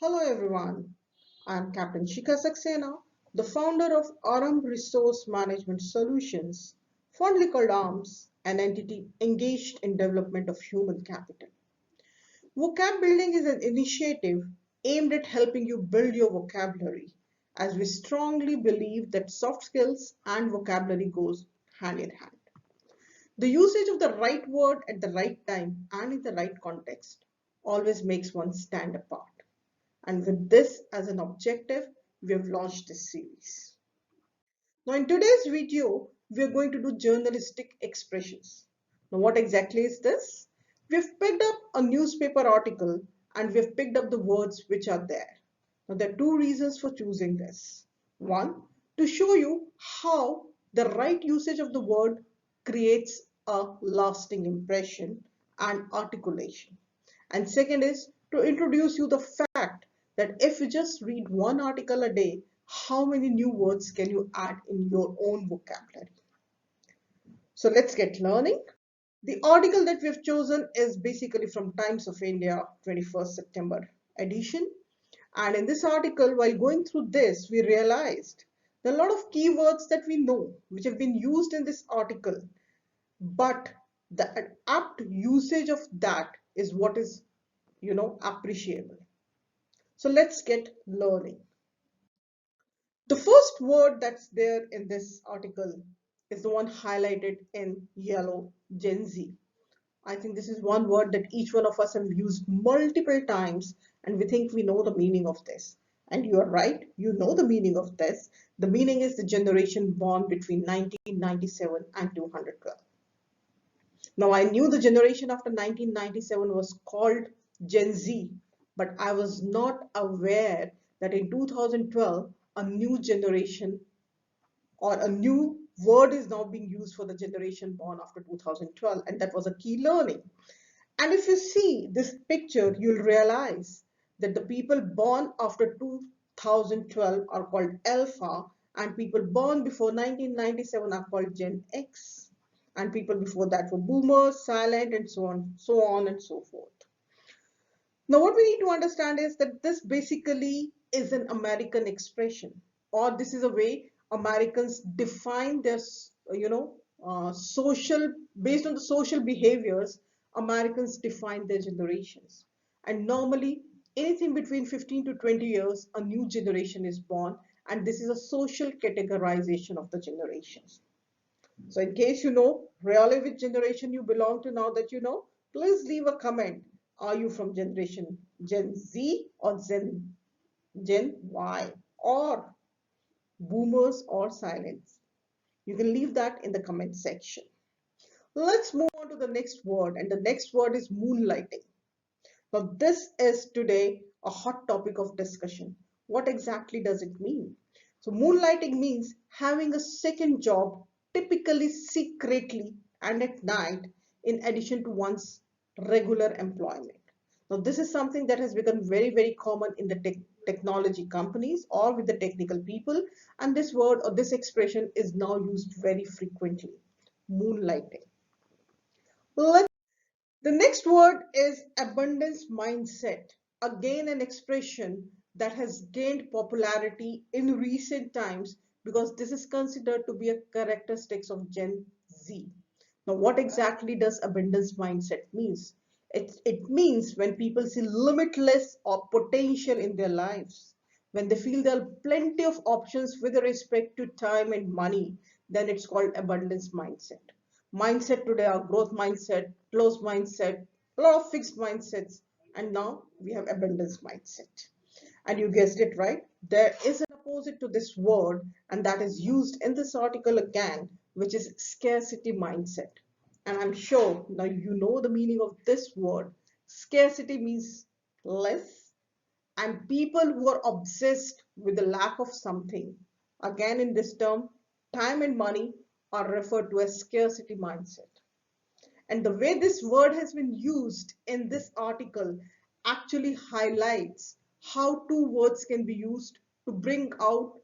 Hello everyone, I'm Captain Shika Saxena, the founder of Aram Resource Management Solutions, fondly called ARMS, an entity engaged in development of human capital. Vocab building is an initiative aimed at helping you build your vocabulary, as we strongly believe that soft skills and vocabulary goes hand in hand. The usage of the right word at the right time and in the right context always makes one stand apart. And with this as an objective, we have launched this series. Now in today's video, we are going to do journalistic expressions. Now what exactly is this? We've picked up a newspaper article and we've picked up the words which are there. Now there are two reasons for choosing this. One, to show you how the right usage of the word creates a lasting impression and articulation. And second is to introduce you the fact that if you just read one article a day, how many new words can you add in your own vocabulary? So let's get learning. The article that we've chosen is basically from Times of India, 21st September edition. And in this article, while going through this, we realized there are a lot of keywords that we know, which have been used in this article, but the apt usage of that is what is, appreciable. So let's get learning. The first word that's there in this article is the one highlighted in yellow, Gen Z. I think this is one word that each one of us have used multiple times and we think we know the meaning of this. And you are right, you know the meaning of this. The meaning is the generation born between 1997 and 212. Now I knew the generation after 1997 was called Gen Z, but I was not aware that in 2012 a new generation or a new word is now being used for the generation born after 2012, and that was a key learning. And if you see this picture, you'll realize that the people born after 2012 are called Alpha, and people born before 1997 are called Gen X, and people before that were Boomers, Silent, and so on and so forth. Now, what we need to understand is that this basically is an American expression, or this is a way Americans define their, social, based on the social behaviors, Americans define their generations. And normally, anything between 15 to 20 years, a new generation is born, and this is a social categorization of the generations. So in case you know really which generation you belong to now that you know, please leave a comment. Are you from generation Gen Z or Gen Y or boomers or silents? You can leave that in the comment section. Let's move on to the next word, and the next word is moonlighting. Now this is today a hot topic of discussion. What exactly does it mean? So moonlighting means having a second job, typically secretly and at night, in addition to one's regular employment. Now this is something that has become very, very common in the technology companies or with the technical people, and this word or this expression is now used very frequently. Moonlighting. Let's The next word is abundance mindset. Again, an expression that has gained popularity in recent times because this is considered to be a characteristics of Gen Z. Now, what exactly does abundance mindset means? It means when people see limitless or potential in their lives, when they feel there are plenty of options with respect to time and money, then it's called abundance mindset. Mindset today are growth mindset, closed mindset, a lot of fixed mindsets, and now we have abundance mindset. And you guessed it right, there is an opposite to this word, and that is used in this article again, which is scarcity mindset. And I'm sure now you know the meaning of this word. Scarcity means less, and people who are obsessed with the lack of something, again in this term, time and money are referred to as scarcity mindset. And the way this word has been used in this article actually highlights how two words can be used to bring out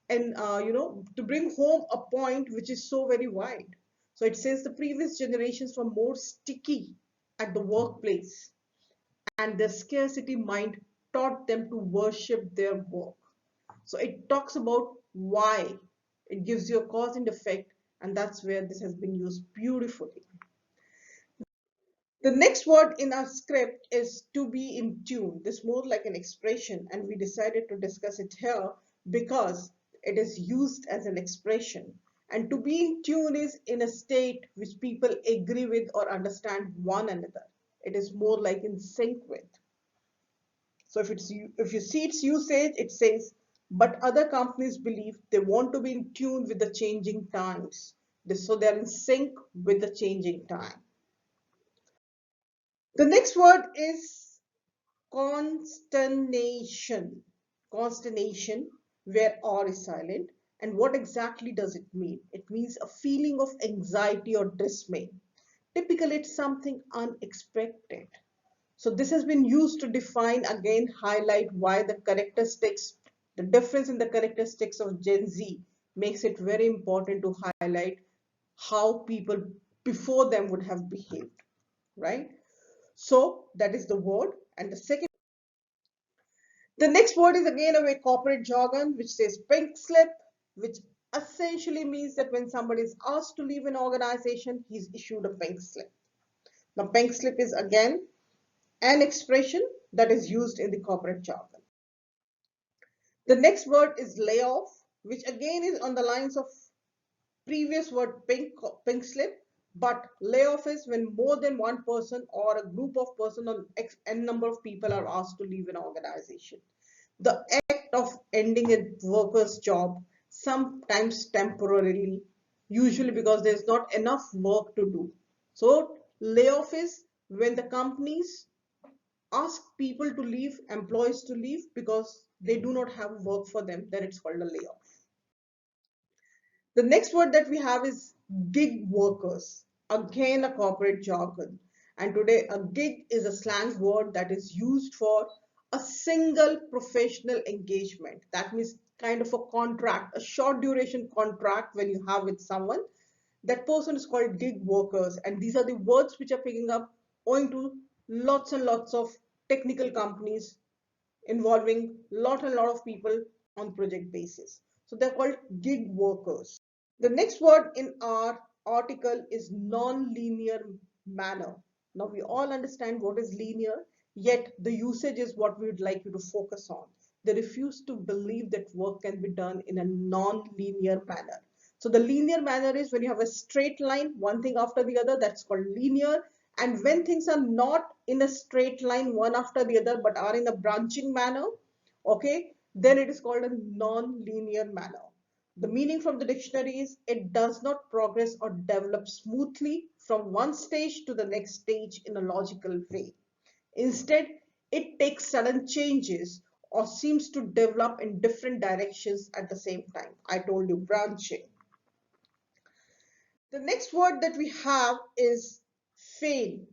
and to bring home a point which is so very wide. So it says the previous generations were more sticky at the workplace and their scarcity mind taught them to worship their work. So it talks about why. It gives you a cause and effect, and that's where this has been used beautifully. The next word in our script is to be in tune. This is more like an expression, and we decided to discuss it here because it is used as an expression. And to be in tune is in a state which people agree with or understand one another. It is more like in sync with. So if you see its usage, it says, but other companies believe they want to be in tune with the changing times. So they're in sync with the changing time. The next word is consternation. Consternation, where R is silent. And what exactly does it mean? It means a feeling of anxiety or dismay. Typically, it's something unexpected. So this has been used to define, again, highlight why the difference in the characteristics of Gen Z makes it very important to highlight how people before them would have behaved, right? So that is the word. And the next word is again a corporate jargon, which says pink slip, which essentially means that when somebody is asked to leave an organization, he's issued a pink slip. Now, pink slip is again an expression that is used in the corporate jargon. The next word is layoff, which again is on the lines of previous word pink slip, but layoff is when more than one person or a group of person or n number of people are asked to leave an organization. The act of ending a worker's job, sometimes temporarily, usually because there's not enough work to do. So layoff is when the companies ask people to leave, employees to leave because they do not have work for them, then it's called a layoff. The next word that we have is gig workers, again a corporate jargon. And today, a gig is a slang word that is used for a single professional engagement. That means kind of a contract, a short duration contract when you have with someone. That person is called gig workers. And these are the words which are picking up owing to lots and lots of technical companies involving lot and lot of people on project basis. So they're called gig workers. The next word in our article is non-linear manner. Now we all understand what is linear, yet the usage is what we would like you to focus on. They refuse to believe that work can be done in a non-linear manner. So the linear manner is when you have a straight line, one thing after the other, that's called linear. And when things are not in a straight line, one after the other, but are in a branching manner, okay, then it is called a non-linear manner. The meaning from the dictionary is it does not progress or develop smoothly from one stage to the next stage in a logical way. Instead, it takes sudden changes or seems to develop in different directions at the same time. I told you branching. The next word that we have is feign.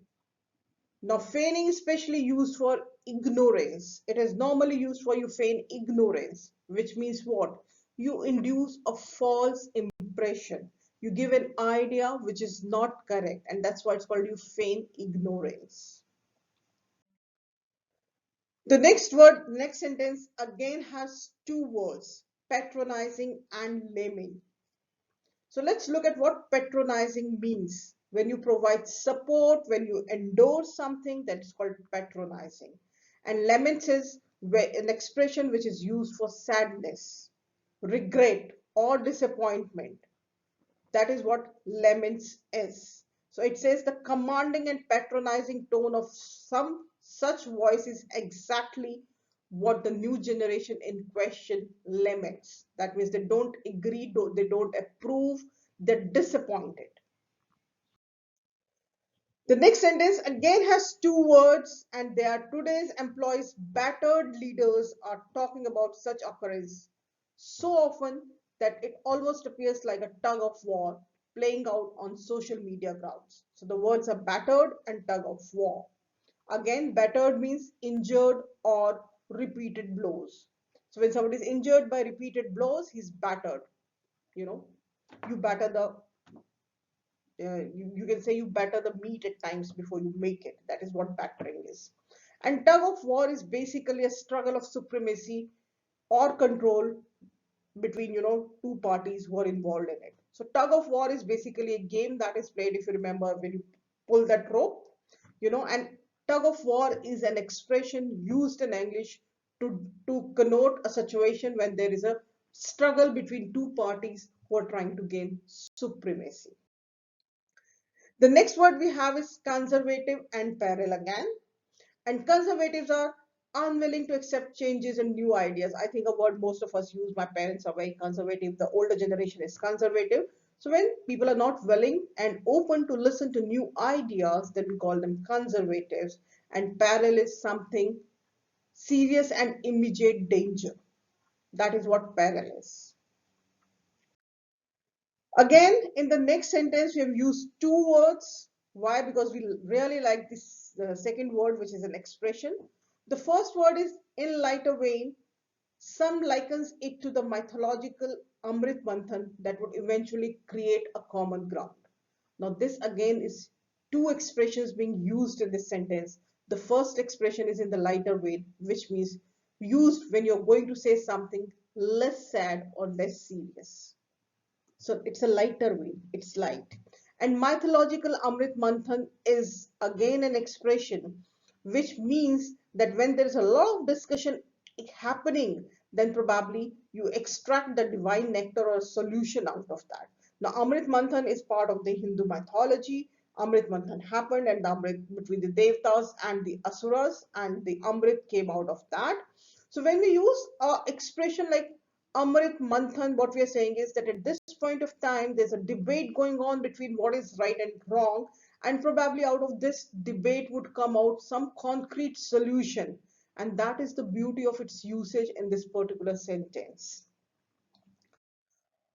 Now, feigning is especially used for ignorance. It is normally used for you feign ignorance, which means what? You induce a false impression. You give an idea which is not correct, and that's why it's called you feign ignorance. The next word, next sentence again has two words, patronizing and laming. So let's look at what patronizing means. When you provide support, when you endorse something, that's called patronizing. And lament is an expression which is used for sadness, regret, or disappointment. That is what laments is. So it says the commanding and patronizing tone of some such voice is exactly what the new generation in question laments. That means they don't agree, they don't approve, they're disappointed. The next sentence again has two words, and they are today's employees, battered leaders are talking about such occurrence so often that it almost appears like a tug of war playing out on social media grounds. So the words are battered and tug of war. Again, battered means injured or repeated blows. So when somebody is injured by repeated blows, he's battered. You know, you batter the you can say you batter the meat at times before you make it. That is what battering is. And tug of war is basically a struggle of supremacy or control between two parties who are involved in it. So tug of war is basically a game that is played, if you remember, when you pull that rope, and tug of war is an expression used in English to connote a situation when there is a struggle between two parties who are trying to gain supremacy. The next word we have is conservative and parallel again. And conservatives are unwilling to accept changes and new ideas. I think a word most of us use. My parents are very conservative. The older generation is conservative. So when people are not willing and open to listen to new ideas, then we call them conservatives. And parallel is something serious and immediate danger. That is what parallel is. Again, in the next sentence, we have used two words. Why? Because we really like this second word, which is an expression. The first word is in lighter vein. Some likens it to the mythological Amrit Manthan that would eventually create a common ground. Now, this again is two expressions being used in this sentence. The first expression is in the lighter vein, which means used when you're going to say something less sad or less serious. So it's a lighter vein, it's light. And mythological Amrit Manthan is again an expression which means that when there is a lot of discussion happening, then probably you extract the divine nectar or solution out of that. Now, Amrit Manthan is part of the Hindu mythology. Amrit Manthan happened, and the Amrit between the Devtas and the Asuras, and the Amrit came out of that. So when we use a expression like Amrit Manthan, what we are saying is that at this point of time, there's a debate going on between what is right and wrong, and probably out of this debate would come out some concrete solution, and that is the beauty of its usage in this particular sentence.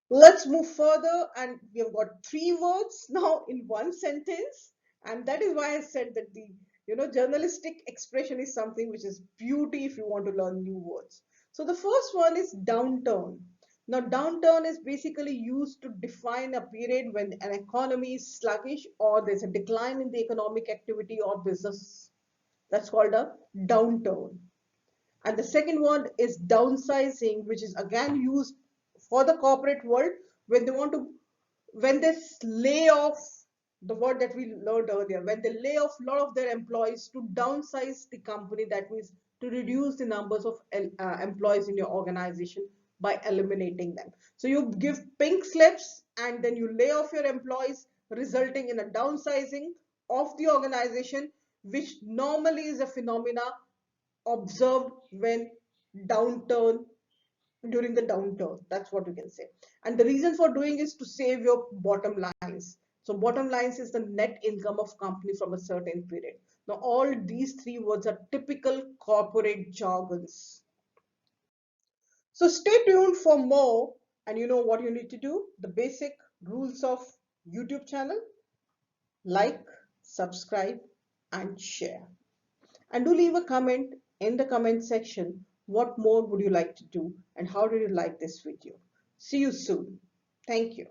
Let's move further, and we have got three words now in one sentence, and that is why I said that the journalistic expression is something which is beauty if you want to learn new words. So the first one is downturn. Now, downturn is basically used to define a period when an economy is sluggish or there's a decline in the economic activity or business. That's called a downturn. And the second one is downsizing, which is again used for the corporate world when they want to, when they lay off, the word that we learned earlier, when they lay off a lot of their employees to downsize the company, that means to reduce the numbers of employees in your organization by eliminating them. So you give pink slips and then you lay off your employees, resulting in a downsizing of the organization, which normally is a phenomena observed when downturn during the downturn. That's what we can say. And the reason for doing is to save your bottom lines. So bottom lines is the net income of company from a certain period. Now all these three words are typical corporate jargons. So stay tuned for more, and you know what you need to do. The basic rules of YouTube channel: like, subscribe and share. And do leave a comment in the comment section. What more would you like to do and how did you like this video? See you soon. Thank you.